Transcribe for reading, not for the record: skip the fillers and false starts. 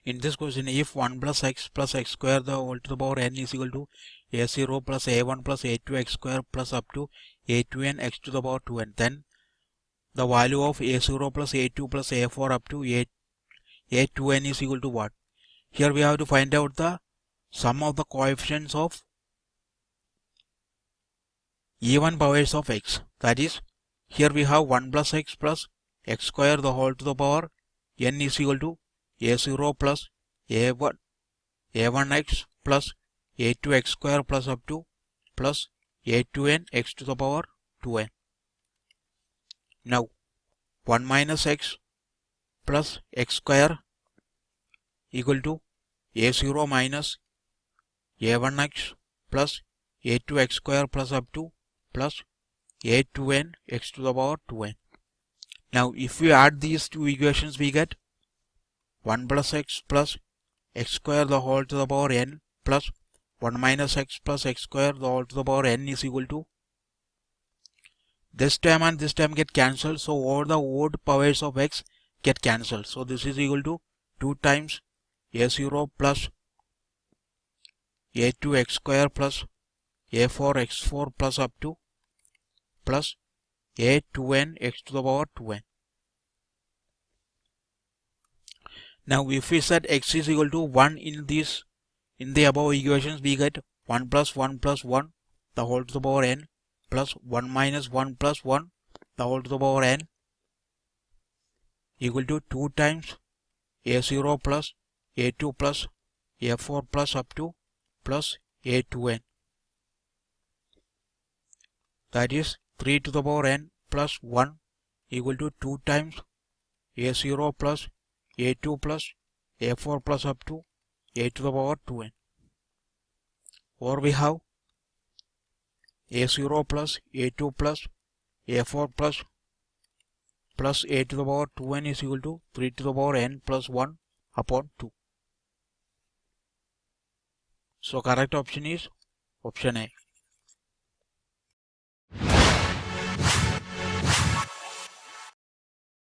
In this question, if 1 plus x square the whole to the power n is equal to a0 plus a1 plus a2 x square plus up to a2n x to the power 2n, then the value of a0 plus a2 plus a4 up to a2n is equal to what? Here we have to find out the sum of the coefficients of even powers of x. That is, here we have 1 plus x square the whole to the power n is equal to a0 plus a1x plus a2x square plus up to plus a2n x to the power 2n. Now 1 minus x plus x square equal to a0 minus a1x plus a2x square plus up to plus a2n x to the power 2n. Now if we add these two equations, we get 1 plus x square the whole to the power n plus 1 minus x plus x square the whole to the power n is equal to, this term and this term get cancelled, so all the odd powers of x get cancelled. So this is equal to 2 times a0 plus a2x square plus a4x4 plus up to plus a2n x to the power 2n. Now if we set x is equal to 1 in the above equations, we get 1 plus 1 plus 1 the whole to the power n plus 1 minus 1 plus 1 the whole to the power n equal to 2 times a0 plus a2 plus a4 plus up to plus a2n. That is 3 to the power n plus 1 equal to 2 times a0 plus a2 plus a4 plus up to a to the power 2n. Or we have a0 plus a2 plus a4 plus a to the power 2n is equal to 3 to the power n plus 1 upon 2. So correct option is option A.